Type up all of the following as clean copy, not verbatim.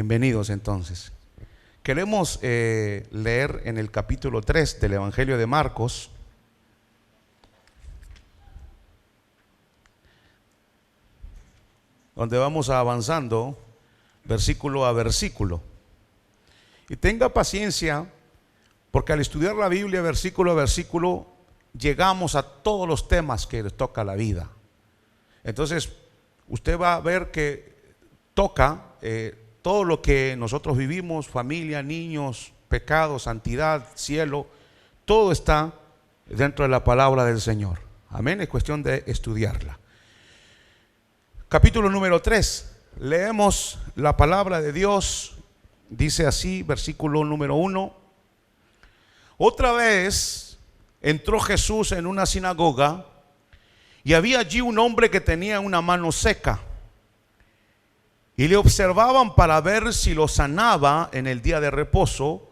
Bienvenidos entonces. Queremos leer en el capítulo 3 del Evangelio de Marcos. Donde vamos avanzando versículo a versículo. Y tenga paciencia, porque al estudiar la Biblia versículo a versículo llegamos a todos los temas que les toca la vida. Entonces usted va a ver que toca todo lo que nosotros vivimos: familia, niños, pecado, santidad, cielo. Todo está dentro de la palabra del Señor. Amén. Es cuestión de estudiarla. Capítulo número 3. Leemos la palabra de Dios. Dice así, versículo número 1. Otra vez entró Jesús en una sinagoga, y había allí un hombre que tenía una mano seca, y le observaban para ver si lo sanaba en el día de reposo,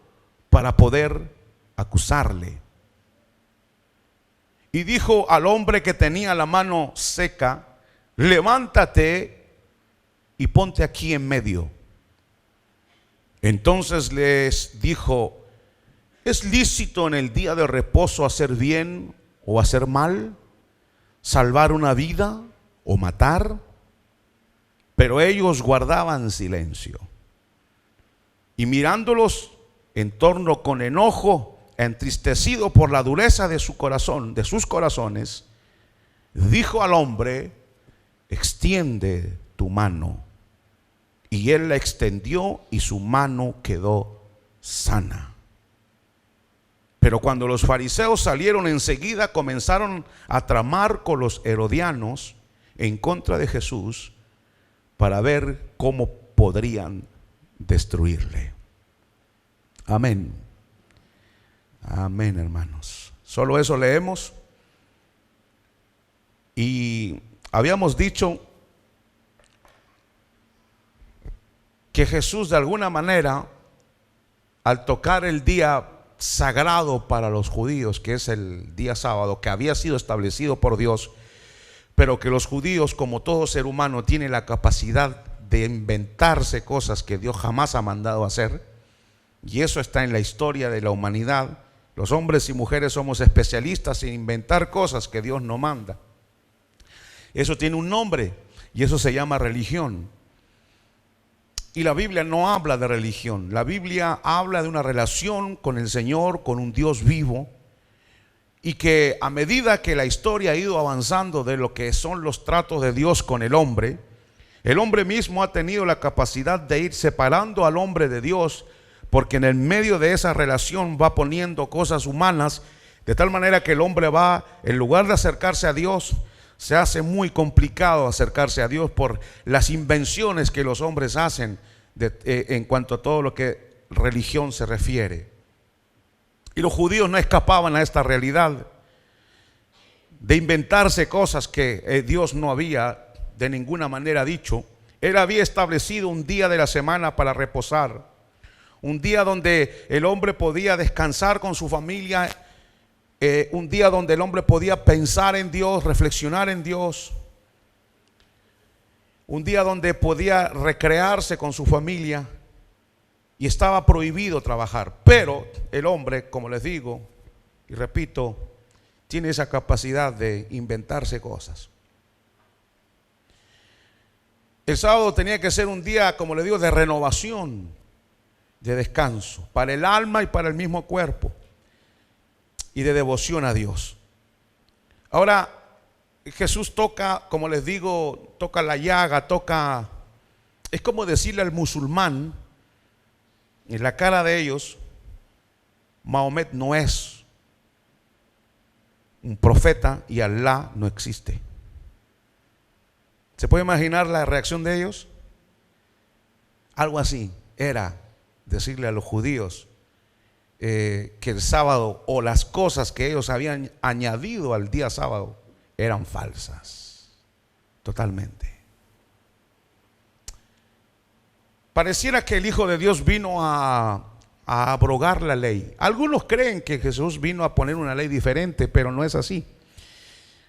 para poder acusarle. Y dijo al hombre que tenía la mano seca: levántate y ponte aquí en medio. Entonces les dijo: ¿es lícito en el día de reposo hacer bien o hacer mal? ¿Salvar una vida o matar? Pero ellos guardaban silencio. Y mirándolos en torno con enojo, entristecido por la dureza de su corazón, de sus corazones, dijo al hombre: extiende tu mano. Y él la extendió, y su mano quedó sana. Pero cuando los fariseos salieron enseguida, comenzaron a tramar con los herodianos en contra de Jesús, para ver cómo podrían destruirle. Amén. Amén, hermanos. Solo eso leemos. Y habíamos dicho que Jesús, de alguna manera, al tocar el día sagrado para los judíos, que es el día sábado, que había sido establecido por Dios, pero que los judíos, como todo ser humano, tienen la capacidad de inventarse cosas que Dios jamás ha mandado hacer, y eso está en la historia de la humanidad. Los hombres y mujeres somos especialistas en inventar cosas que Dios no manda. Eso tiene un nombre, y eso se llama religión. Y la Biblia no habla de religión. La Biblia habla de una relación con el Señor, con un Dios vivo, y que a medida que la historia ha ido avanzando de lo que son los tratos de Dios con el hombre mismo ha tenido la capacidad de ir separando al hombre de Dios, porque en el medio de esa relación va poniendo cosas humanas, de tal manera que el hombre va, en lugar de acercarse a Dios, se hace muy complicado acercarse a Dios por las invenciones que los hombres hacen en cuanto a todo lo que religión se refiere. Y los judíos no escapaban a esta realidad de inventarse cosas que Dios no había de ninguna manera dicho. Él había establecido un día de la semana para reposar, un día donde el hombre podía descansar con su familia, un día donde el hombre podía pensar en Dios, reflexionar en Dios, un día donde podía recrearse con su familia, y estaba prohibido trabajar. Pero el hombre, como les digo y repito, tiene esa capacidad de inventarse cosas. El sábado tenía que ser un día, como les digo, de renovación, de descanso para el alma y para el mismo cuerpo, y de devoción a Dios. Ahora Jesús toca, como les digo, toca la llaga, es como decirle al musulmán en la cara de ellos: Mahomet no es un profeta y Alá no existe. ¿Se puede imaginar la reacción de ellos? Algo así era decirle a los judíos que el sábado, o las cosas que ellos habían añadido al día sábado, eran falsas, totalmente. Pareciera que el Hijo de Dios vino a abrogar la ley. Algunos creen que Jesús vino a poner una ley diferente, pero no es así.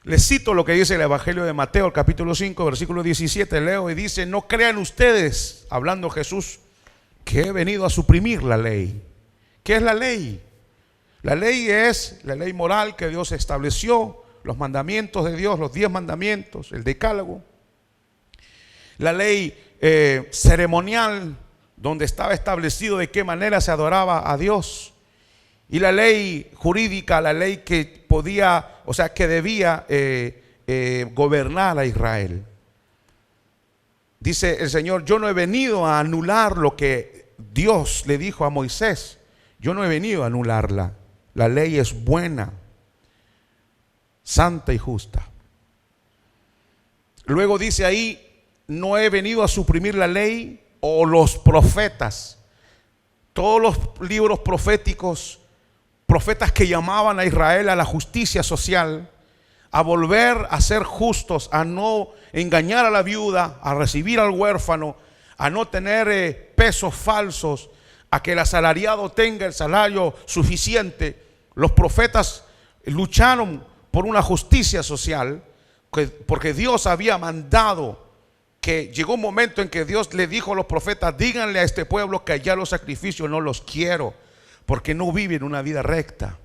Les cito lo que dice el Evangelio de Mateo, el capítulo 5, versículo 17. Leo y dice: no crean ustedes, hablando Jesús, que he venido a suprimir la ley. ¿Qué es la ley? La ley es la ley moral que Dios estableció, los mandamientos de Dios, los 10 mandamientos, el decálogo. La ley ceremonial, donde estaba establecido de qué manera se adoraba a Dios. Y la ley jurídica, la ley que podía, o sea, que debía gobernar a Israel. Dice el Señor: yo no he venido a anular lo que Dios le dijo a Moisés. Yo no he venido a anularla. La ley es buena, santa y justa. Luego dice ahí: no he venido a suprimir la ley o los profetas. Todos los libros proféticos, profetas que llamaban a Israel a la justicia social, a volver a ser justos, a no engañar a la viuda, a recibir al huérfano, a no tener pesos falsos, a que el asalariado tenga el salario suficiente. Los profetas lucharon por una justicia social, porque Dios había mandado, que llegó un momento en que Dios le dijo a los profetas: díganle a este pueblo que ya los sacrificios no los quiero, porque no viven una vida recta.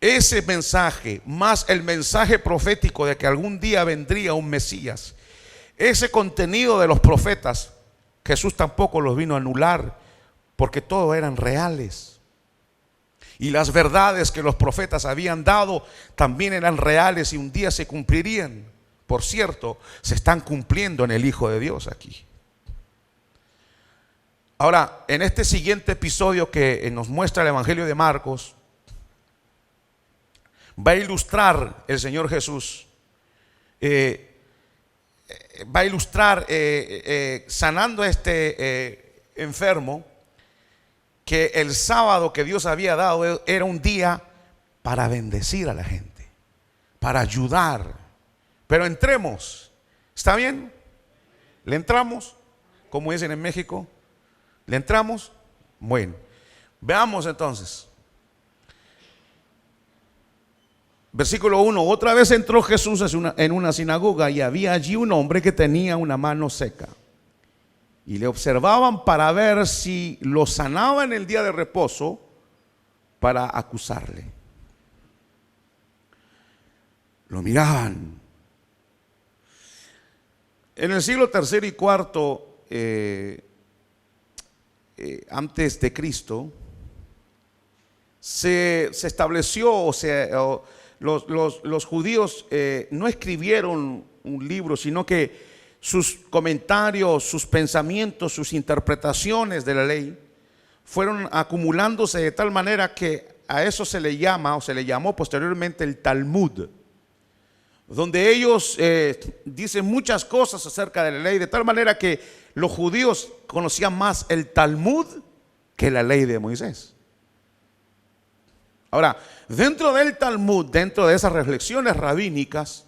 Ese mensaje, más el mensaje profético de que algún día vendría un Mesías, ese contenido de los profetas, Jesús tampoco los vino a anular, porque todos eran reales. Y las verdades que los profetas habían dado también eran reales y un día se cumplirían. Por cierto, se están cumpliendo en el Hijo de Dios aquí. Ahora, en este siguiente episodio que nos muestra el Evangelio de Marcos, va a ilustrar el Señor Jesús, va a ilustrar sanando a este enfermo, que el sábado que Dios había dado era un día para bendecir a la gente, para ayudar. Pero entremos, ¿está bien? ¿Le entramos? Como dicen en México, ¿le entramos? Bueno, veamos entonces. Versículo 1: otra vez entró Jesús en una sinagoga, y había allí un hombre que tenía una mano seca. Y le observaban para ver si lo sanaba en el día de reposo, para acusarle. Lo miraban. En el siglo tercero y cuarto antes de Cristo, se estableció, los judíos no escribieron un libro, sino que sus comentarios, sus pensamientos, sus interpretaciones de la ley fueron acumulándose de tal manera que a eso se le llama, o se le llamó posteriormente, el Talmud, donde ellos dicen muchas cosas acerca de la ley, de tal manera que los judíos conocían más el Talmud que la ley de Moisés. Ahora, dentro del Talmud, dentro de esas reflexiones rabínicas,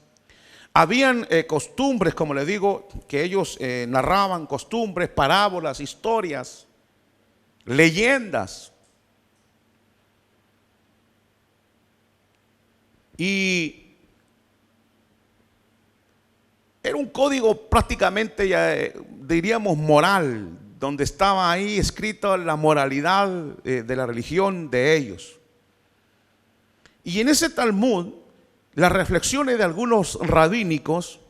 habían costumbres, como les digo, que ellos narraban, costumbres, parábolas, historias, leyendas. Y era un código prácticamente, diríamos, moral, donde estaba ahí escrita la moralidad de la religión de ellos. Y en ese Talmud, las reflexiones de algunos rabinos,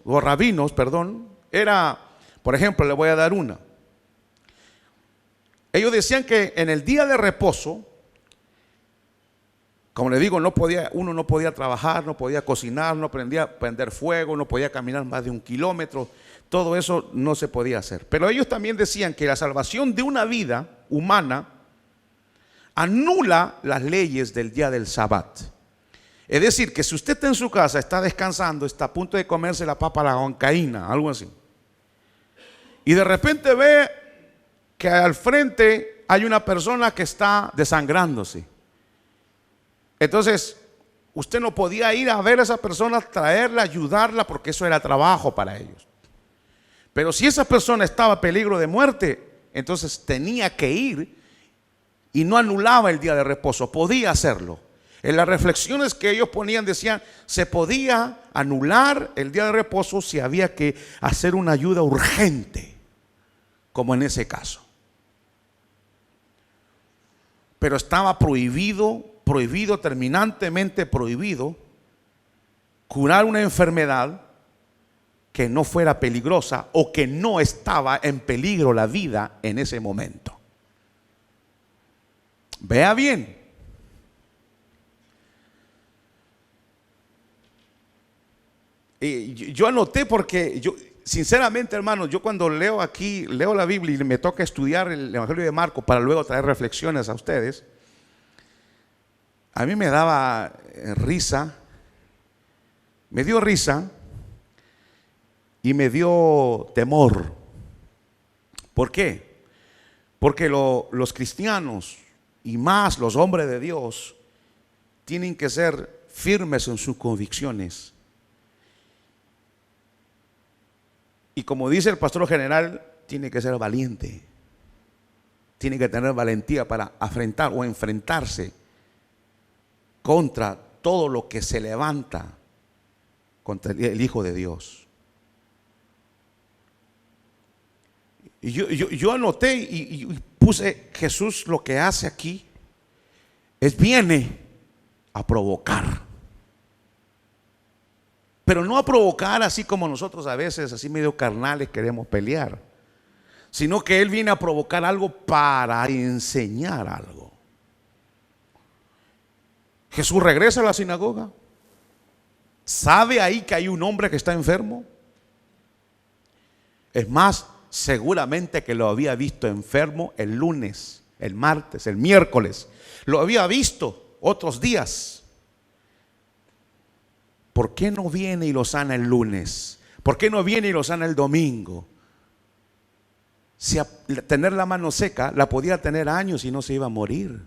era, por ejemplo, le voy a dar una. Ellos decían que en el día de reposo, como le digo, uno no podía trabajar, no podía cocinar, no podía prender fuego, no podía caminar más de 1 kilómetro. Todo eso no se podía hacer. Pero ellos también decían que la salvación de una vida humana anula las leyes del día del Sabbat. Es decir, que si usted está en su casa, está descansando, está a punto de comerse la papa a la huancaína, algo así, y de repente ve que al frente hay una persona que está desangrándose, entonces usted no podía ir a ver a esa persona, traerla, ayudarla, porque eso era trabajo para ellos. Pero si esa persona estaba a peligro de muerte, entonces tenía que ir, y no anulaba el día de reposo, podía hacerlo. En las reflexiones que ellos ponían decían, se podía anular el día de reposo si había que hacer una ayuda urgente, como en ese caso. Pero estaba prohibido, terminantemente prohibido, curar una enfermedad que no fuera peligrosa o que no estaba en peligro la vida en ese momento. Vea bien. Y yo anoté porque sinceramente, hermanos, yo cuando leo la Biblia y me toca estudiar el Evangelio de Marcos para luego traer reflexiones a ustedes, a mí me daba risa, me dio risa y me dio temor. ¿Por qué? Porque los cristianos y más los hombres de Dios tienen que ser firmes en sus convicciones. Y como dice el pastor general, tiene que ser valiente. Tiene que tener valentía para afrontar o enfrentarse contra todo lo que se levanta contra el Hijo de Dios. Y yo anoté y puse: Jesús lo que hace aquí viene a provocar. Pero no a provocar así como nosotros a veces, así medio carnales, queremos pelear, sino que Él viene a provocar algo para enseñar algo. Jesús regresa a la sinagoga, sabe ahí que hay un hombre que está enfermo. Es más, seguramente que lo había visto enfermo el lunes, el martes, el miércoles. Lo había visto otros días. ¿Por qué no viene y lo sana el lunes? ¿Por qué no viene y lo sana el domingo? Si tener la mano seca la podía tener años y no se iba a morir.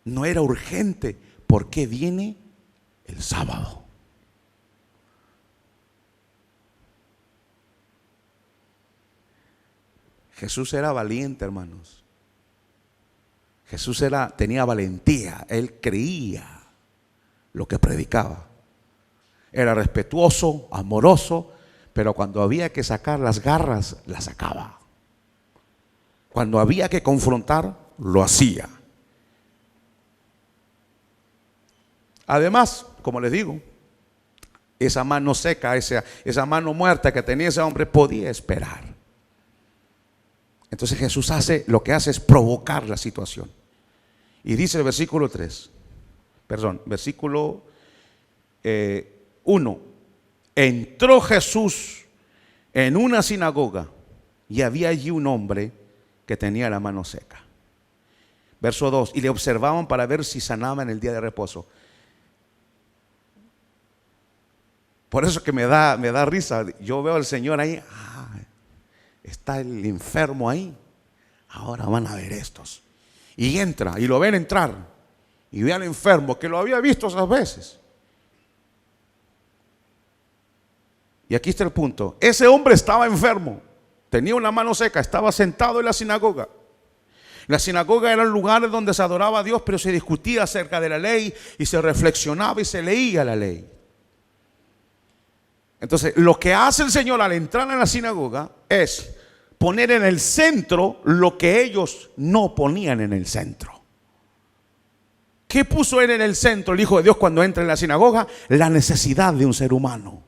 No era urgente. ¿Por qué viene el sábado? Jesús era valiente, hermanos. Jesús tenía valentía. Él creía lo que predicaba. Era respetuoso, amoroso, pero cuando había que sacar las garras, las sacaba. Cuando había que confrontar, lo hacía. Además, como les digo, esa mano seca, esa mano muerta que tenía ese hombre podía esperar. Entonces Jesús lo que hace es provocar la situación. Y dice el versículo 1: entró Jesús en una sinagoga y había allí un hombre que tenía la mano seca. Verso 2: y le observaban para ver si sanaba en el día de reposo. Por eso que me da risa. Yo veo al Señor ahí, está el enfermo ahí, ahora van a ver estos. Y entra, y lo ven entrar, y ve al enfermo que lo había visto esas veces. Y aquí está el punto: ese hombre estaba enfermo, tenía una mano seca, estaba sentado en la sinagoga. La sinagoga era un lugar donde se adoraba a Dios, pero se discutía acerca de la ley y se reflexionaba y se leía la ley. Entonces, lo que hace el Señor al entrar en la sinagoga es poner en el centro lo que ellos no ponían en el centro. ¿Qué puso Él en el centro, el Hijo de Dios, cuando entra en la sinagoga? La necesidad de un ser humano.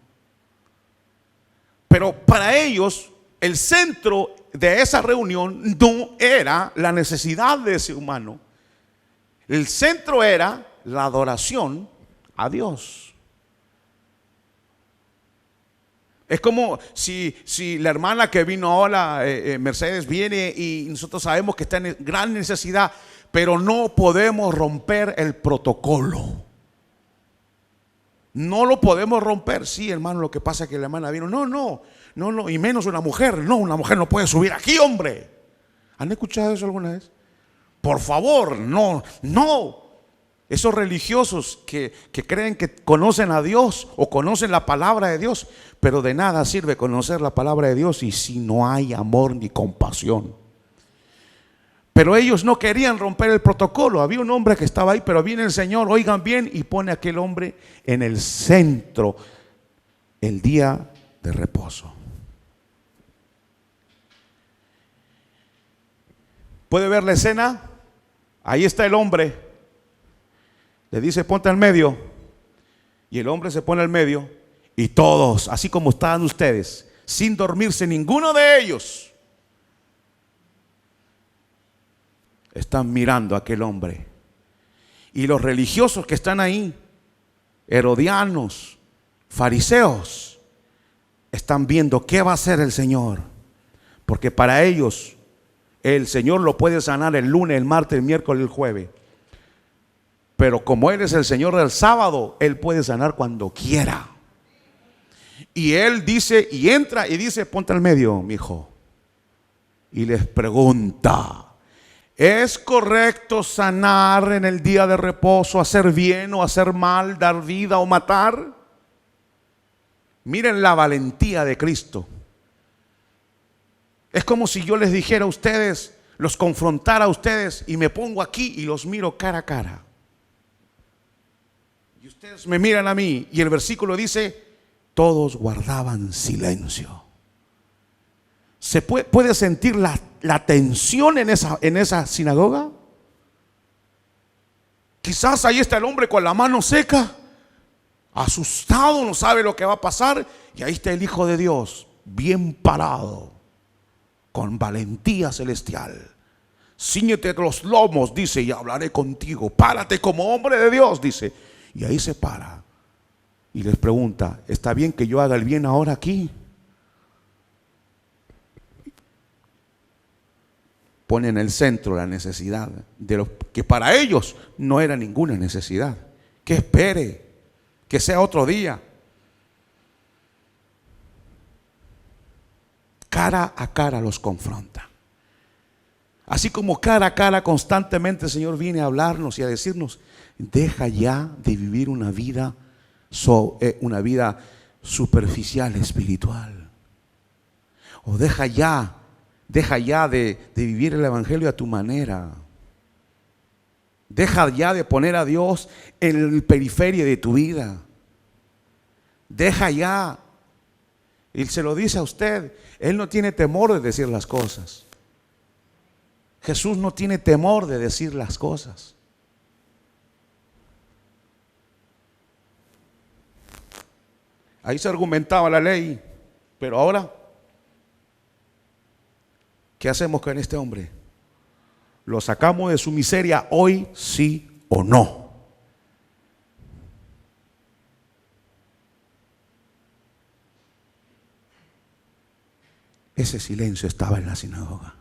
Pero para ellos, el centro de esa reunión no era la necesidad de ese humano. El centro era la adoración a Dios. Es como si la hermana que vino ahora, Mercedes, viene y nosotros sabemos que está en gran necesidad, pero no podemos romper el protocolo. No lo podemos romper. Sí, hermano, lo que pasa es que la hermana vino. No, y menos una mujer. No, una mujer no puede subir aquí, hombre. ¿Han escuchado eso alguna vez? Por favor, no. Esos religiosos que creen que conocen a Dios o conocen la palabra de Dios, pero de nada sirve conocer la palabra de Dios y si no hay amor ni compasión. Pero ellos no querían romper el protocolo. Había un hombre que estaba ahí, pero viene el Señor, oigan bien, y pone a aquel hombre en el centro el día de reposo. ¿Puede ver la escena? Ahí está el hombre. Le dice, ponte al medio. Y el hombre se pone al medio. Y todos, así como estaban ustedes, sin dormirse ninguno de ellos, están mirando a aquel hombre. Y los religiosos que están ahí, herodianos, fariseos, están viendo qué va a hacer el Señor. Porque para ellos el Señor lo puede sanar el lunes, el martes, el miércoles, el jueves. Pero como Él es el Señor del sábado, Él puede sanar cuando quiera. Y Él dice, y entra y dice, ponte al medio, mi hijo. Y les pregunta, ¿es correcto sanar en el día de reposo, hacer bien o hacer mal, dar vida o matar? Miren la valentía de Cristo. Es como si yo les dijera a ustedes, los confrontara a ustedes y me pongo aquí y los miro cara a cara. Y ustedes me miran a mí y el versículo dice, todos guardaban silencio. ¿Se puede sentir la tensión en esa sinagoga? Quizás ahí está el hombre con la mano seca, asustado, no sabe lo que va a pasar. Y ahí está el Hijo de Dios, bien parado, con valentía celestial. Cíñete los lomos, dice, y hablaré contigo. Párate como hombre de Dios, dice. Y ahí se para. Y les pregunta, ¿está bien que yo haga el bien ahora aquí? Pone en el centro la necesidad de lo que para ellos no era ninguna necesidad. Que espere, que sea otro día. Cara a cara los confronta. Así como cara a cara constantemente el Señor viene a hablarnos y a decirnos, deja ya de vivir una vida superficial espiritual. O deja ya de vivir el evangelio a tu manera. Deja ya de poner a Dios en el periferia de tu vida. Deja ya. Y se lo dice a usted. Él no tiene temor de decir las cosas. Jesús no tiene temor de decir las cosas. Ahí se argumentaba la ley, pero ahora, ¿qué hacemos con este hombre? ¿Lo sacamos de su miseria hoy, sí o no? Ese silencio estaba en la sinagoga.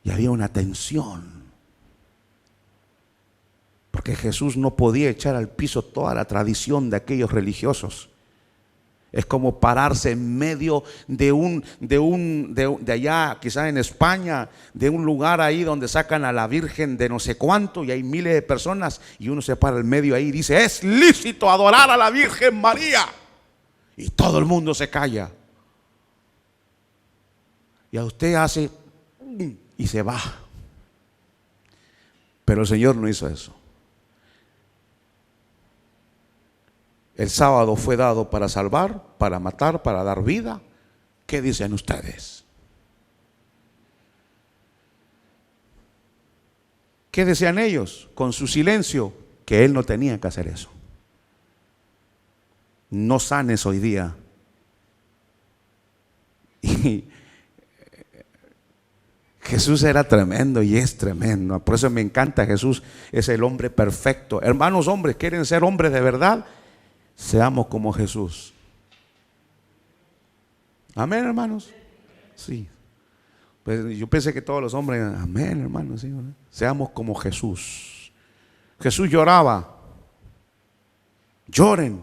Y había una tensión. Porque Jesús no podía echar al piso toda la tradición de aquellos religiosos. Es como pararse en medio de allá, quizás en España, de un lugar ahí donde sacan a la Virgen de no sé cuánto y hay miles de personas y uno se para en medio ahí y dice, es lícito adorar a la Virgen María. Y todo el mundo se calla. Y a usted hace y se va. Pero el Señor no hizo eso. El sábado fue dado para salvar, para matar, para dar vida. ¿Qué dicen ustedes? ¿Qué decían ellos? Con su silencio, que Él no tenía que hacer eso. No sanes hoy día. Y Jesús era tremendo y es tremendo. Por eso me encanta Jesús, es el hombre perfecto. Hermanos hombres, ¿quieren ser hombres de verdad? Seamos como Jesús. Amén, hermanos. Sí. Pues yo pensé que todos los hombres, amén, hermanos. Sí, ¿verdad? Seamos como Jesús. Jesús lloraba. Lloren.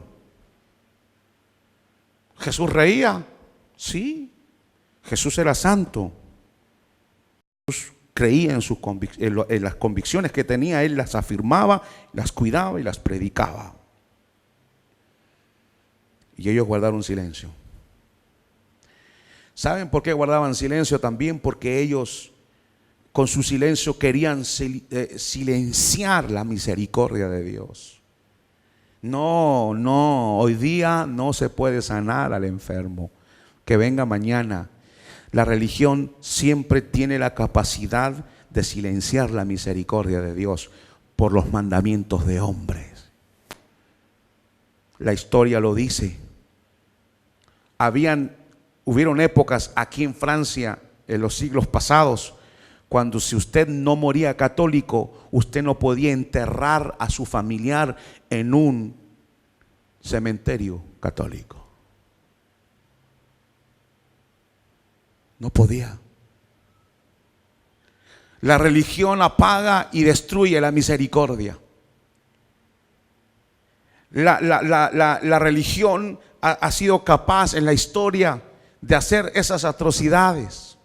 Jesús reía. Sí. Jesús era santo. Jesús creía en las convicciones que tenía. Él las afirmaba, las cuidaba y las predicaba. Y ellos guardaron silencio. ¿Saben por qué guardaban silencio? También porque ellos con su silencio querían silenciar la misericordia de Dios. No, hoy día no se puede sanar al enfermo. Que venga mañana. La religión siempre tiene la capacidad de silenciar la misericordia de Dios por los mandamientos de hombres. La historia lo dice. Hubieron épocas aquí en Francia en los siglos pasados cuando si usted no moría católico, usted no podía enterrar a su familiar en un cementerio católico. No podía. La religión apaga y destruye la misericordia. La religión ha sido capaz en la historia de hacer esas atrocidades,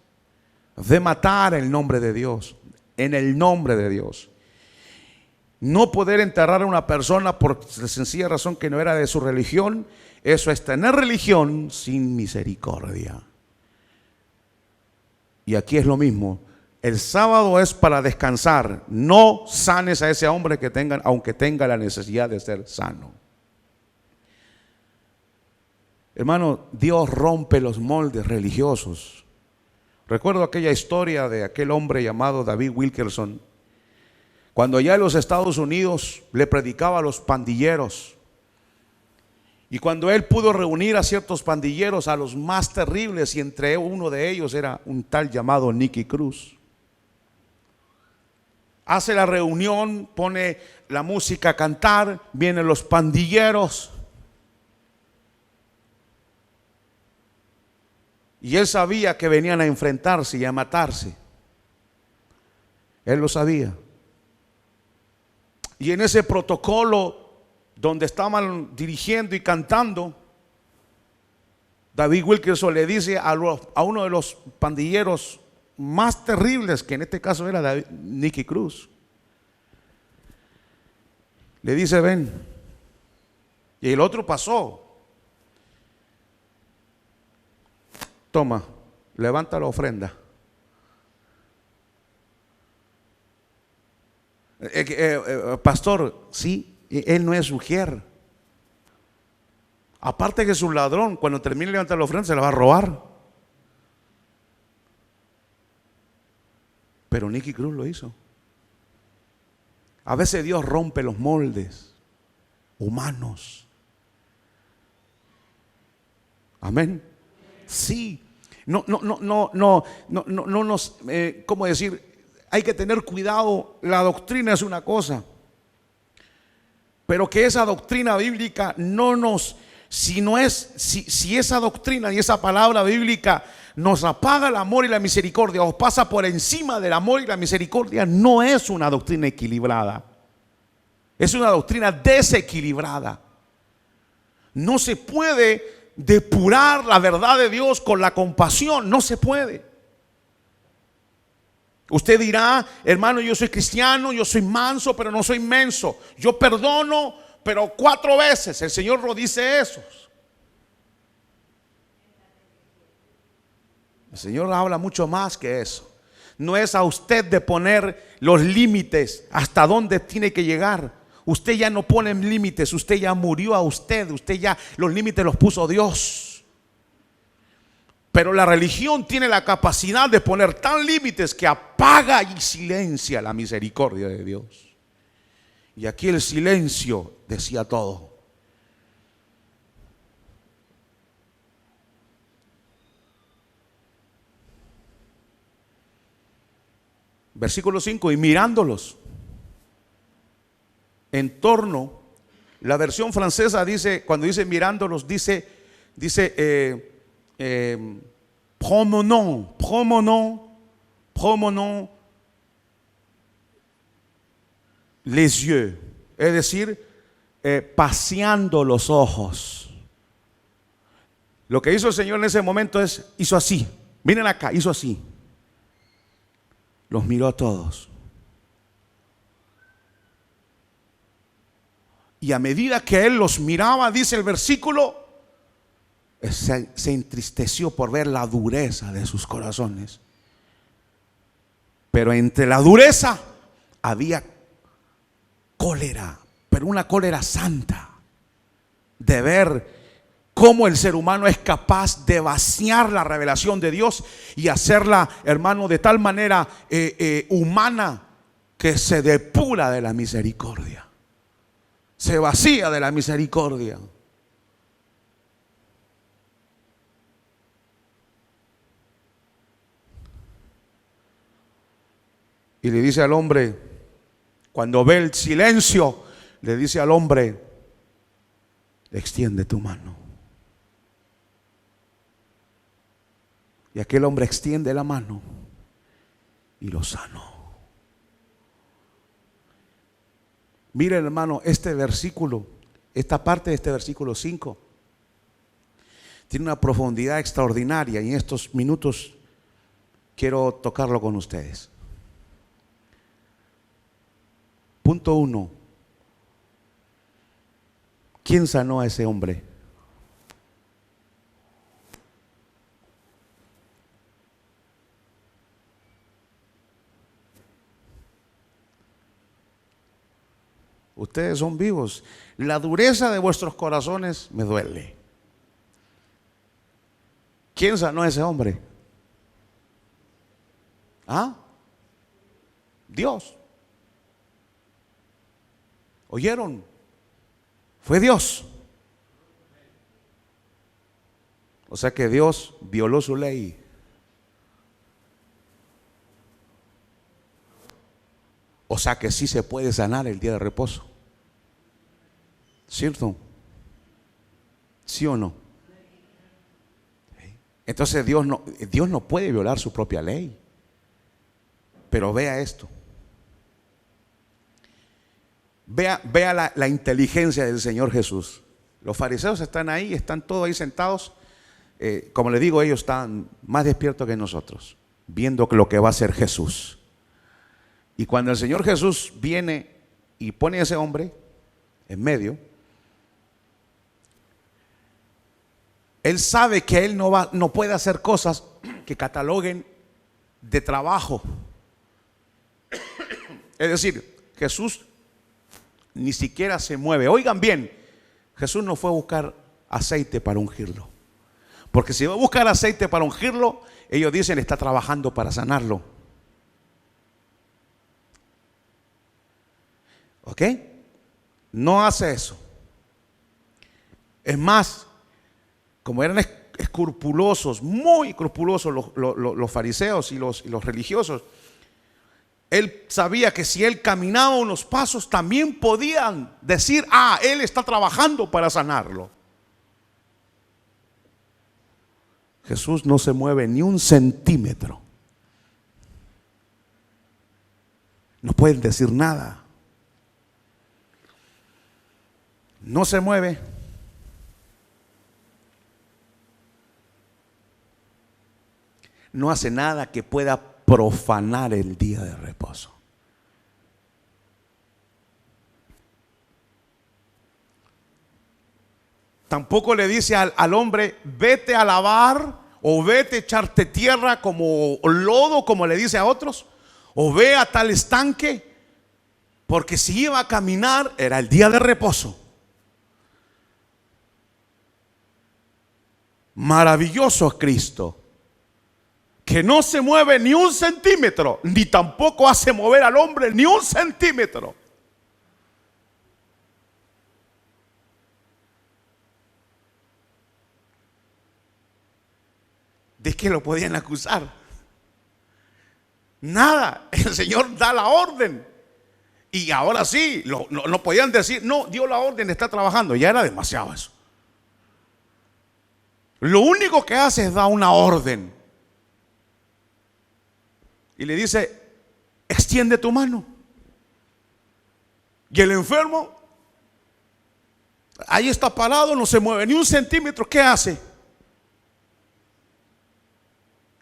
de matar en el nombre de Dios, en el nombre de Dios. No poder enterrar a una persona por la sencilla razón que no era de su religión, eso es tener religión sin misericordia. Y aquí es lo mismo. El sábado es para descansar. No sanes a ese hombre aunque tenga la necesidad de ser sano. Hermano, Dios rompe los moldes religiosos. Recuerdo aquella historia de aquel hombre llamado David Wilkerson, cuando allá en los Estados Unidos le predicaba a los pandilleros. Y cuando él pudo reunir a ciertos pandilleros, a los más terribles, y entre uno de ellos era un tal llamado Nicky Cruz. Hace la reunión, pone la música a cantar, vienen los pandilleros. Y él sabía que venían a enfrentarse y a matarse. Él lo sabía. Y en ese protocolo donde estaban dirigiendo y cantando, David Wilkerson le dice a uno de los pandilleros más terribles, que en este caso era Nicky Cruz, le dice: ven. Y el otro pasó. Toma, levanta la ofrenda. Pastor, sí, él no es mujer. Aparte que es un ladrón, cuando termine de levantar la ofrenda se la va a robar. Pero Nicky Cruz lo hizo. A veces Dios rompe los moldes humanos. Amén. Sí. No nos, ¿cómo decir? Hay que tener cuidado. La doctrina es una cosa, pero que esa doctrina bíblica no nos, si esa doctrina y esa palabra bíblica nos apaga el amor y la misericordia o pasa por encima del amor y la misericordia, no es una doctrina equilibrada. Es una doctrina desequilibrada. No se puede depurar la verdad de Dios con la compasión, no se puede. Usted dirá: hermano, yo soy cristiano, yo soy manso, pero no soy menso. Yo perdono, pero 4 veces. El Señor lo dice eso. El Señor habla mucho más que eso. No es a usted de poner los límites hasta dónde tiene que llegar. Usted ya no pone límites, usted ya murió a usted ya los límites los puso Dios. Pero la religión tiene la capacidad de poner tan límites que apaga y silencia la misericordia de Dios. Y aquí el silencio decía todo. Versículo 5: y mirándolos en torno, la versión francesa dice, cuando dice mirándolos, dice promenons les yeux, es decir, paseando los ojos. Lo que hizo el Señor en ese momento hizo así, miren acá, hizo así, los miró a todos. Y a medida que él los miraba, dice el versículo, se entristeció por ver la dureza de sus corazones. Pero entre la dureza había cólera, pero una cólera santa, de ver cómo el ser humano es capaz de vaciar la revelación de Dios y hacerla, hermano, de tal manera humana que se depura de la misericordia, se vacía de la misericordia. Y le dice al hombre, cuando ve el silencio, le dice al hombre, extiende tu mano. Y aquel hombre extiende la mano y lo sanó. Miren, hermano, este versículo, esta parte de este versículo 5 tiene una profundidad extraordinaria y en estos minutos quiero tocarlo con ustedes. Punto 1. ¿Quién sanó a ese hombre? Ustedes son vivos. La dureza de vuestros corazones me duele. ¿Quién sanó a ese hombre? ¿Ah? Dios. ¿Oyeron? Fue Dios. O sea que Dios violó su ley. O sea que sí se puede sanar el día de reposo. ¿Cierto? ¿Sí o no? Entonces Dios no puede violar su propia ley. Pero vea esto. Vea la inteligencia del Señor Jesús. Los fariseos están ahí, están todos ahí sentados. Como les digo, ellos están más despiertos que nosotros, viendo lo que va a hacer Jesús. Y cuando el Señor Jesús viene y pone a ese hombre en medio, Él sabe que Él no puede hacer cosas que cataloguen de trabajo. Es decir, Jesús ni siquiera se mueve. Oigan bien, Jesús no fue a buscar aceite para ungirlo. Porque si va a buscar aceite para ungirlo, ellos dicen está trabajando para sanarlo. ¿Ok? No hace eso. Es más, como eran escrupulosos, muy escrupulosos los fariseos y los religiosos, él sabía que si él caminaba unos pasos también podían decir, él está trabajando para sanarlo. Jesús no se mueve ni un centímetro. No pueden decir nada. No se mueve. No hace nada que pueda profanar el día de reposo. Tampoco le dice al hombre, vete a lavar o vete a echarte tierra como lodo, como le dice a otros, o ve a tal estanque, porque si iba a caminar era el día de reposo. Maravilloso es Cristo, que no se mueve ni un centímetro, ni tampoco hace mover al hombre ni un centímetro. ¿De qué lo podían acusar? Nada, el Señor da la orden. Y ahora sí, no podían decir, no, dio la orden, está trabajando. Ya era demasiado eso. Lo único que hace es dar una orden. Y le dice, extiende tu mano. Y el enfermo, ahí está parado, no se mueve ni un centímetro. ¿Qué hace?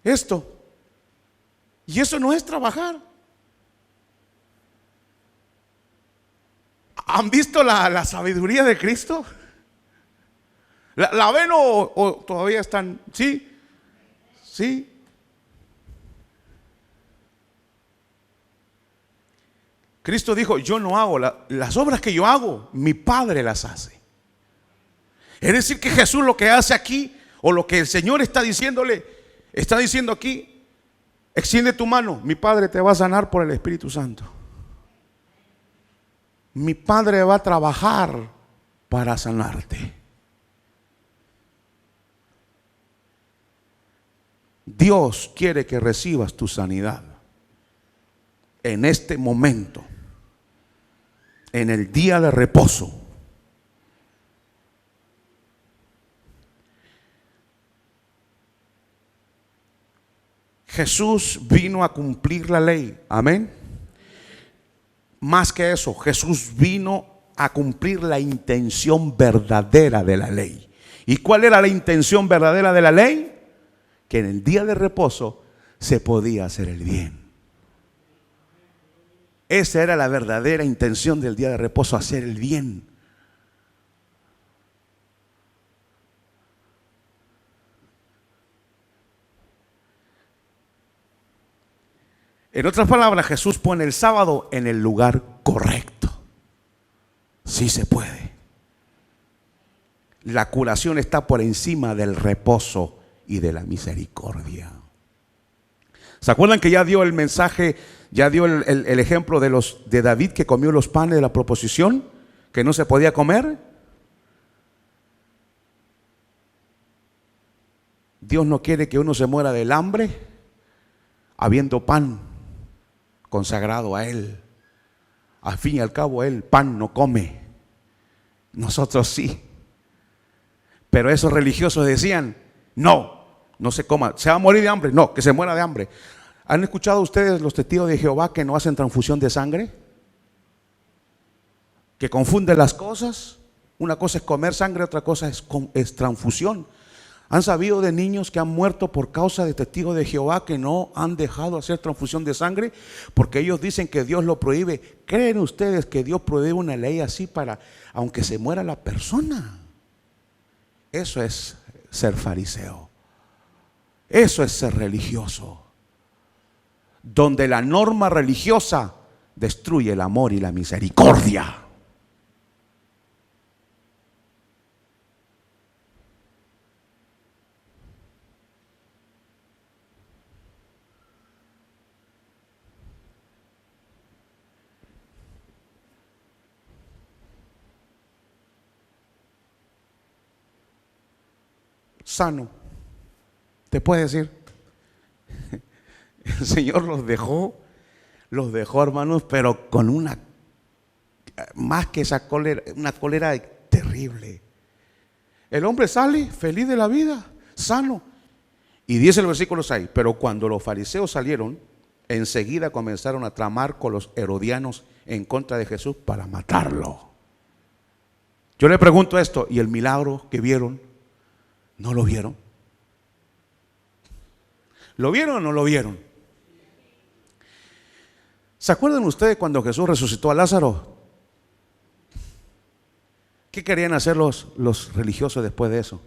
Esto. Y eso no es trabajar. ¿Han visto la sabiduría de Cristo? ¿La ven o todavía están? Sí, sí. Cristo dijo, yo no hago las obras que yo hago, mi Padre las hace. Es decir, que Jesús lo que hace aquí, o lo que el Señor está diciéndole, está diciendo aquí: extiende tu mano, mi Padre te va a sanar por el Espíritu Santo. Mi Padre va a trabajar para sanarte. Dios quiere que recibas tu sanidad en este momento, en el día de reposo. Jesús vino a cumplir la ley. Amén. Más que eso, Jesús vino a cumplir la intención verdadera de la ley. ¿Y cuál era la intención verdadera de la ley? Que en el día de reposo se podía hacer el bien. Esa era la verdadera intención del día de reposo, hacer el bien. En otras palabras, Jesús pone el sábado en el lugar correcto. Sí se puede. La curación está por encima del reposo y de la misericordia. ¿Se acuerdan que ya dio el mensaje, ya dio el ejemplo de David, que comió los panes de la proposición, que no se podía comer? Dios no quiere que uno se muera del hambre habiendo pan consagrado a Él. Al fin y al cabo Él pan no come, nosotros sí. Pero esos religiosos decían: no se coma, se va a morir de hambre. No, que se muera de hambre. ¿Han escuchado ustedes los testigos de Jehová que no hacen transfusión de sangre? Que confunden las cosas. Una cosa es comer sangre, otra cosa es transfusión. ¿Han sabido de niños que han muerto por causa de testigos de Jehová que no han dejado hacer transfusión de sangre? Porque ellos dicen que Dios lo prohíbe. ¿Creen ustedes que Dios prohíbe una ley así para, aunque se muera la persona? Eso es ser fariseo. Eso es ser religioso. Donde la norma religiosa destruye el amor y la misericordia. Sano. ¿Te puede decir? El Señor los dejó, hermanos, pero con una, más que esa cólera, una cólera terrible. El hombre sale feliz de la vida, sano. Y dice el versículo 6: pero cuando los fariseos salieron, enseguida comenzaron a tramar con los herodianos en contra de Jesús para matarlo. Yo le pregunto esto: ¿y el milagro que vieron? ¿No lo vieron? ¿Lo vieron o no lo vieron? ¿Se acuerdan ustedes cuando Jesús resucitó a Lázaro? ¿Qué querían hacer los religiosos después de eso?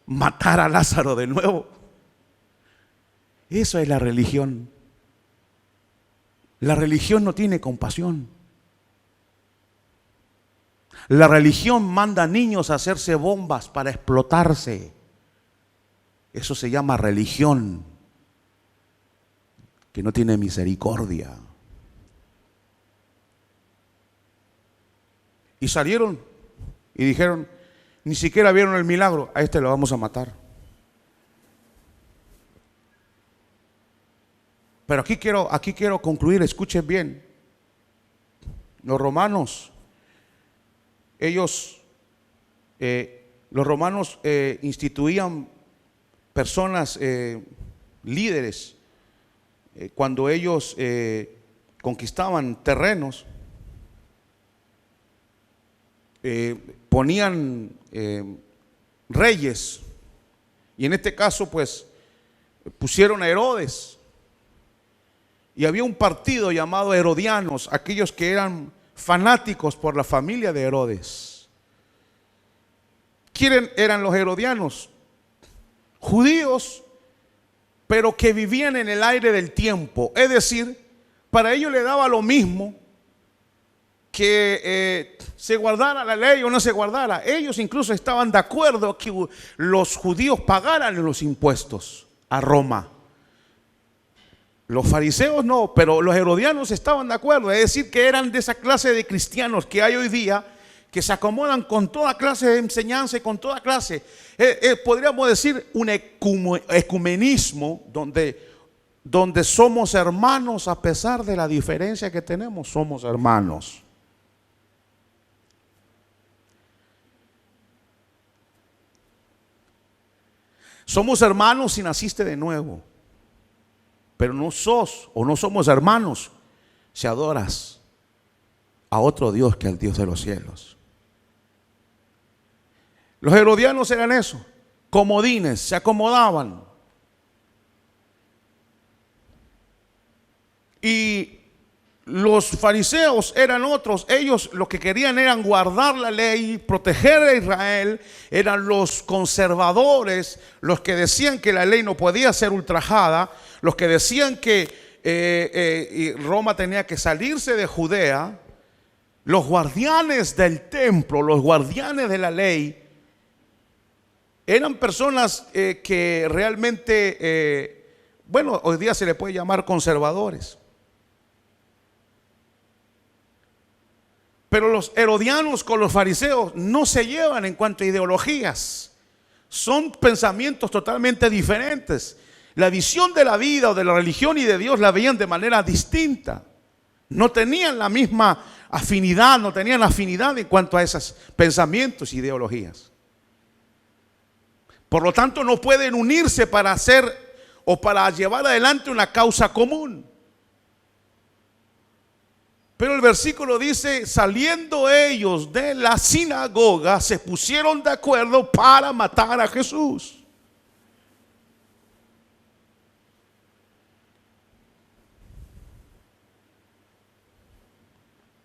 Matar a Lázaro de nuevo. Eso es la religión. La religión no tiene compasión. La religión manda a niños a hacerse bombas para explotarse. Eso se llama religión, que no tiene misericordia. Y salieron y dijeron: ni siquiera vieron el milagro, a este lo vamos a matar. Pero aquí quiero concluir, escuchen bien. Los romanos, instituían personas, líderes, cuando ellos conquistaban terrenos, ponían reyes, y en este caso pues pusieron a Herodes, y había un partido llamado herodianos, aquellos que eran fanáticos por la familia de Herodes. ¿Quiénes eran los herodianos? Judíos, pero que vivían en el aire del tiempo. Es decir, para ellos le daba lo mismo que se guardara la ley o no se guardara. Ellos incluso estaban de acuerdo que los judíos pagaran los impuestos a Roma. Los fariseos no, pero los herodianos estaban de acuerdo. Es decir, que eran de esa clase de cristianos que hay hoy día, que se acomodan con toda clase de enseñanza y con toda clase, podríamos decir un ecumenismo donde somos hermanos a pesar de la diferencia que tenemos, somos hermanos. Somos hermanos si naciste de nuevo, pero no sos o no somos hermanos si adoras a otro Dios que el Dios de los cielos. Los herodianos eran eso, comodines, se acomodaban. Y los fariseos eran otros. Ellos lo que querían eran guardar la ley, proteger a Israel. Eran los conservadores, los que decían que la ley no podía ser ultrajada, los que decían que Roma tenía que salirse de Judea. Los guardianes del templo, los guardianes de la ley, eran personas que realmente, bueno, hoy día se le puede llamar conservadores. Pero los herodianos con los fariseos no se llevan en cuanto a ideologías. Son pensamientos totalmente diferentes. La visión de la vida o de la religión y de Dios la veían de manera distinta. No tenían la misma afinidad, no tenían afinidad en cuanto a esos pensamientos e ideologías. Por lo tanto, no pueden unirse para hacer o para llevar adelante una causa común. Pero el versículo dice, saliendo ellos de la sinagoga, se pusieron de acuerdo para matar a Jesús.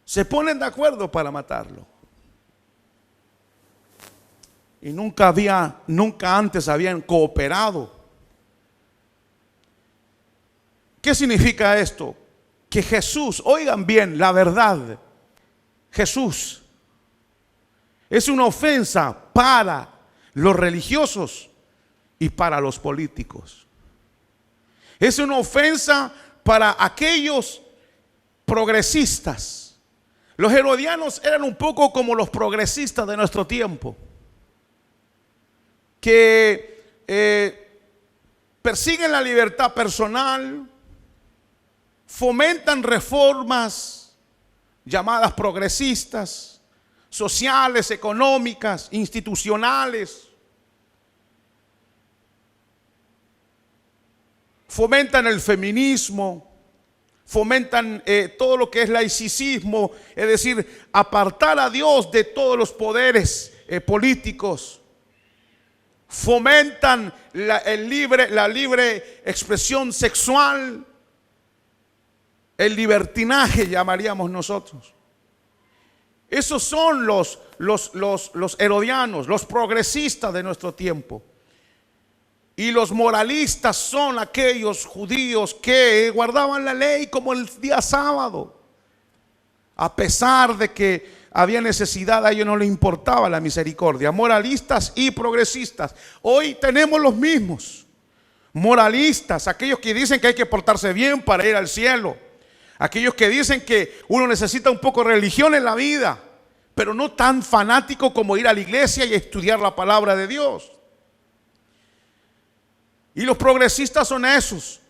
Se ponen de acuerdo para matarlo. Y nunca antes habían cooperado. ¿Qué significa esto? Que Jesús, oigan bien, la verdad, Jesús es una ofensa para los religiosos y para los políticos. Es una ofensa para aquellos progresistas. Los herodianos eran un poco como los progresistas de nuestro tiempo, que persiguen la libertad personal, fomentan reformas llamadas progresistas, sociales, económicas, institucionales. Fomentan el feminismo, fomentan todo lo que es laicismo, es decir, apartar a Dios de todos los poderes políticos. Fomentan la libre expresión sexual, el libertinaje llamaríamos nosotros. Esos son los herodianos, los progresistas de nuestro tiempo. Y los moralistas son aquellos judíos que guardaban la ley como el día sábado. A pesar de que había necesidad, a ellos no les importaba la misericordia. Moralistas y progresistas. Hoy tenemos los mismos. Moralistas, aquellos que dicen que hay que portarse bien para ir al cielo. Aquellos que dicen que uno necesita un poco de religión en la vida, pero no tan fanático como ir a la iglesia y estudiar la palabra de Dios. Y los progresistas son esos,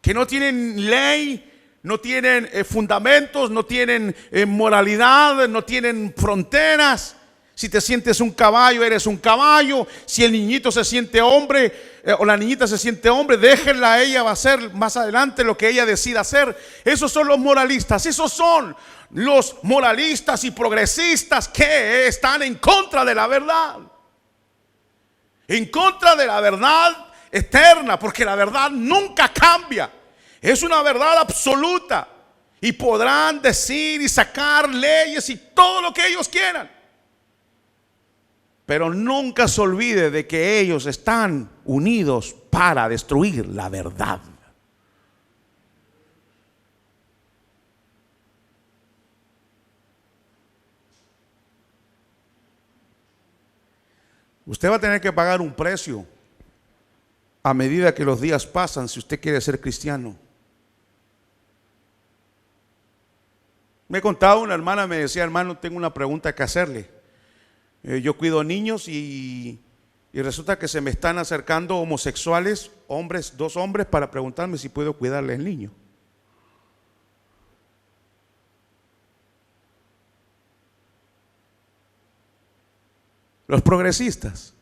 que no tienen ley, no tienen fundamentos, no tienen moralidad, no tienen fronteras. Si te sientes un caballo, eres un caballo. Si el niñito se siente hombre o la niñita se siente hombre, déjenla a ella, va a hacer más adelante lo que ella decida hacer. Esos son los moralistas, esos son los moralistas y progresistas que están en contra de la verdad. En contra de la verdad eterna, porque la verdad nunca cambia. Es una verdad absoluta. Y podrán decir y sacar leyes y todo lo que ellos quieran. Pero nunca se olvide de que ellos están unidos para destruir la verdad. Usted va a tener que pagar un precio a medida que los días pasan si usted quiere ser cristiano. Me contaba una hermana, me decía: hermano, tengo una pregunta que hacerle. Yo cuido niños y resulta que se me están acercando homosexuales, hombres, 2 hombres, para preguntarme si puedo cuidarle al niño. Los progresistas,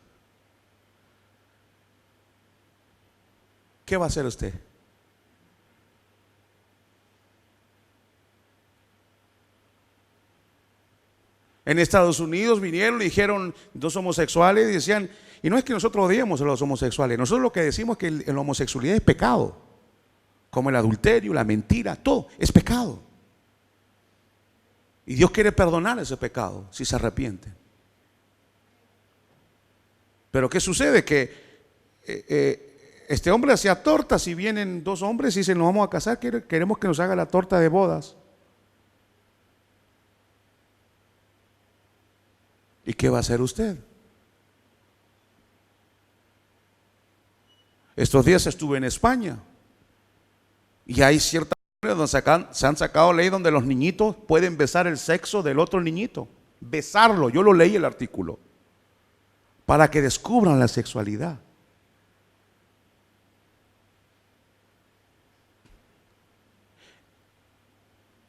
¿qué va a hacer usted? En Estados Unidos vinieron y dijeron 2 homosexuales y decían, y no es que nosotros odiemos a los homosexuales, nosotros lo que decimos es que la homosexualidad es pecado, como el adulterio, la mentira, todo es pecado. Y Dios quiere perdonar ese pecado si se arrepienten. Pero ¿qué sucede? Que este hombre hacía tortas y vienen 2 hombres y dicen: nos vamos a casar, queremos que nos haga la torta de bodas. ¿Y qué va a hacer usted? Estos días estuve en España y hay ciertas donde se han sacado ley donde los niñitos pueden besar el sexo del otro niñito, besarlo. Yo lo leí el artículo, para que descubran la sexualidad.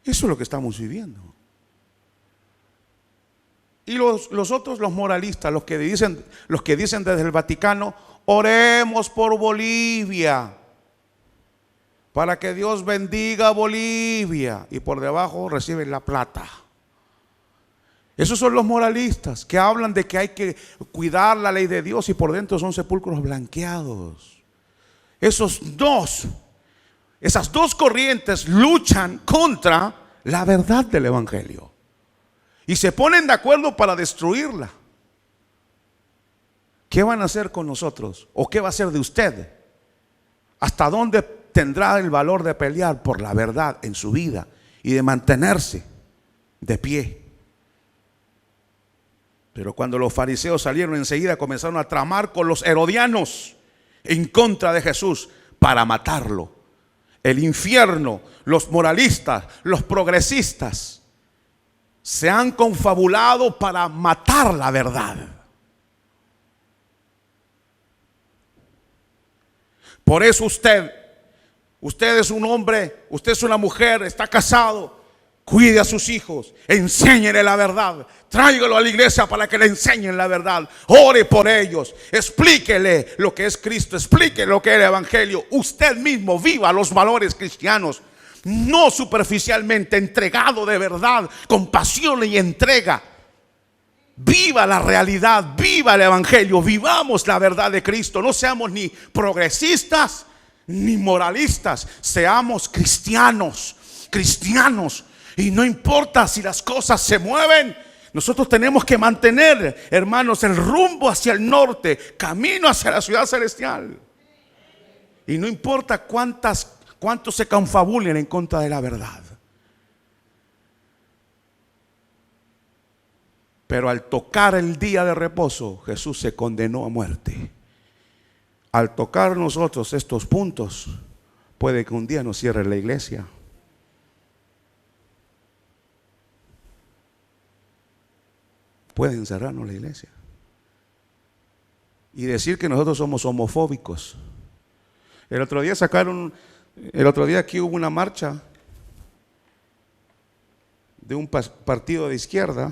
Eso es lo que estamos viviendo. Y los otros, los moralistas, los que dicen desde el Vaticano: oremos por Bolivia, para que Dios bendiga a Bolivia, y por debajo reciben la plata. Esos son los moralistas que hablan de que hay que cuidar la ley de Dios y por dentro son sepulcros blanqueados. Esas dos corrientes luchan contra la verdad del Evangelio y se ponen de acuerdo para destruirla. ¿Qué van a hacer con nosotros? ¿O qué va a hacer de usted? ¿Hasta dónde tendrá el valor de pelear por la verdad en su vida y de mantenerse de pie? Pero cuando los fariseos salieron, enseguida comenzaron a tramar con los herodianos en contra de Jesús para matarlo. El infierno, los moralistas, los progresistas se han confabulado para matar la verdad. Por eso usted es un hombre, usted es una mujer, está casado. Cuide a sus hijos, enséñele la verdad, tráigalo a la iglesia para que le enseñen la verdad, ore por ellos, explíquele lo que es Cristo, explíquele lo que es el Evangelio. Usted mismo viva los valores cristianos, no superficialmente, entregado de verdad, con pasión y entrega. Viva la realidad, viva el Evangelio, vivamos la verdad de Cristo. No seamos ni progresistas ni moralistas, seamos cristianos. Y no importa si las cosas se mueven, nosotros tenemos que mantener, hermanos, el rumbo hacia el norte, camino hacia la ciudad celestial. Y no importa cuántos se confabulen en contra de la verdad. Pero al tocar el día de reposo, Jesús se condenó a muerte. Al tocar nosotros estos puntos, puede que un día nos cierre la iglesia. Pueden cerrarnos la iglesia y decir que nosotros somos homofóbicos. El otro día aquí hubo una marcha de un partido de izquierda,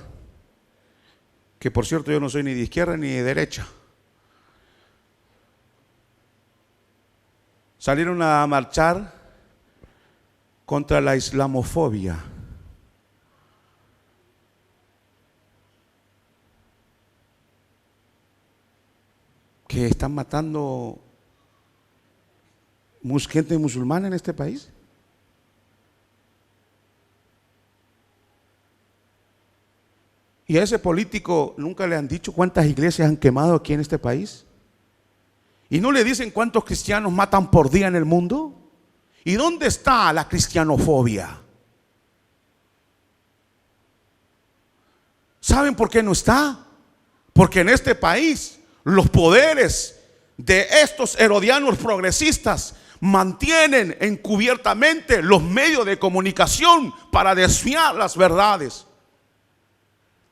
que por cierto yo no soy ni de izquierda ni de derecha. Salieron a marchar contra la islamofobia. Que están matando gente musulmana en este país. Y a ese político nunca le han dicho cuántas iglesias han quemado aquí en este país. Y no le dicen cuántos cristianos matan por día en el mundo. ¿Y dónde está la cristianofobia? ¿Saben por qué no está? Porque en este país Los poderes de estos herodianos progresistas mantienen encubiertamente los medios de comunicación para desviar las verdades.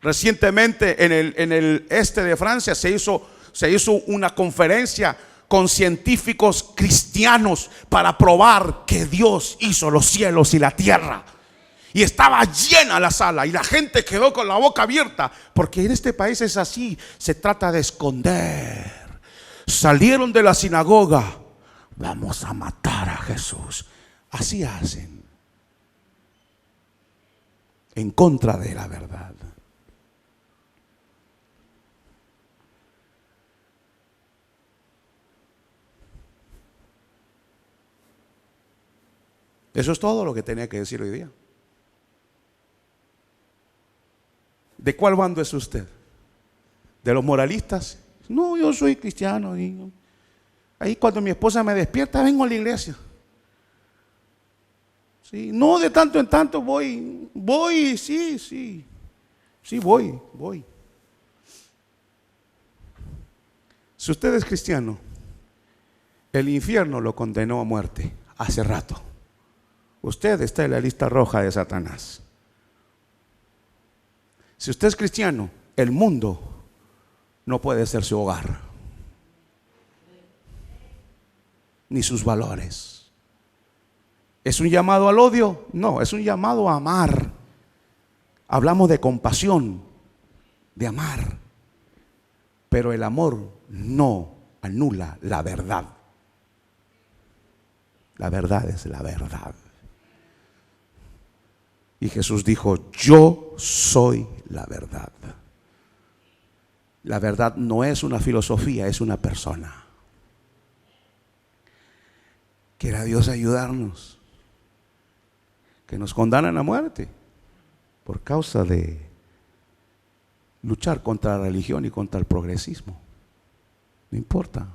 Recientemente en el este de Francia se hizo una conferencia con científicos cristianos para probar que Dios hizo los cielos y la tierra. Y estaba llena la sala y la gente quedó con la boca abierta, porque en este país es así, se trata de esconder. Salieron de la sinagoga: vamos a matar a Jesús. Así hacen, en contra de la verdad. Eso es todo lo que tenía que decir hoy día. ¿De cuál bando es usted? ¿De los moralistas? No, yo soy cristiano. Ahí cuando mi esposa me despierta, vengo a la iglesia. Sí, no, de tanto en tanto voy, sí, voy. Si usted es cristiano, el infierno lo condenó a muerte hace rato. Usted está en la lista roja de Satanás. Si usted es cristiano, el mundo no puede ser su hogar, ni sus valores. ¿Es un llamado al odio? No, es un llamado a amar. Hablamos de compasión, de amar. Pero el amor no anula la verdad. La verdad es la verdad. Y Jesús dijo: yo soy la verdad. La verdad no es una filosofía, es una persona. Quiera Dios ayudarnos. Que nos condenan a muerte por causa de luchar contra la religión y contra el progresismo. No importa.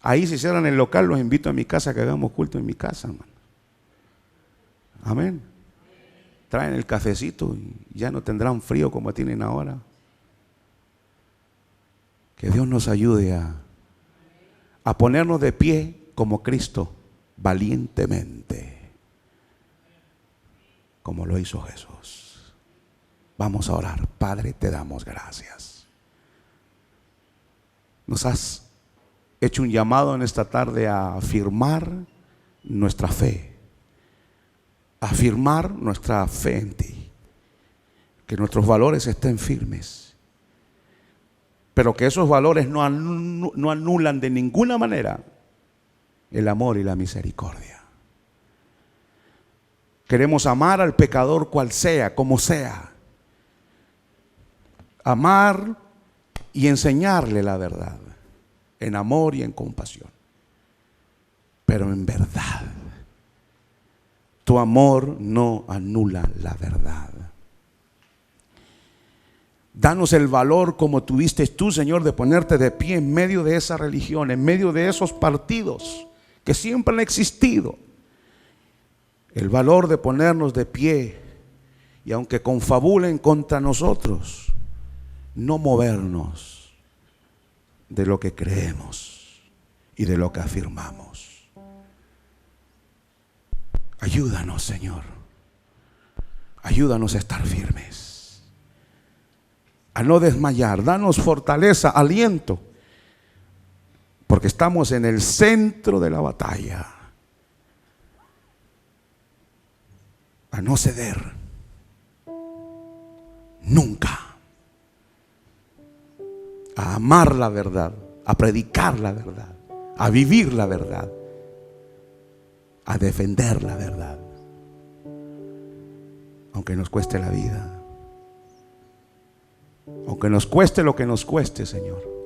Ahí si cierran el local, los invito a mi casa, que hagamos culto en mi casa, hermano. Amén. Traen el cafecito y ya no tendrán frío como tienen ahora. Que Dios nos ayude a ponernos de pie como Cristo, valientemente, como lo hizo Jesús. Vamos a orar. Padre, te damos gracias. Nos has hecho un llamado en esta tarde a afirmar nuestra fe. Afirmar nuestra fe en ti. Que nuestros valores estén firmes. Pero que esos valores no anulan de ninguna manera el amor y la misericordia. Queremos amar al pecador cual sea, como sea. Amar y enseñarle la verdad. En amor y en compasión. Pero en verdad. Tu amor no anula la verdad. Danos el valor como tuviste tú, Señor, de ponerte de pie en medio de esa religión, en medio de esos partidos que siempre han existido. El valor de ponernos de pie y aunque confabulen contra nosotros, no movernos de lo que creemos y de lo que afirmamos. Ayúdanos, Señor. Ayúdanos a estar firmes, a no desmayar. Danos fortaleza, aliento, porque estamos en el centro de la batalla. A no ceder nunca. A amar la verdad, a predicar la verdad, a vivir la verdad, a defender la verdad, aunque nos cueste la vida, aunque nos cueste lo que nos cueste, Señor.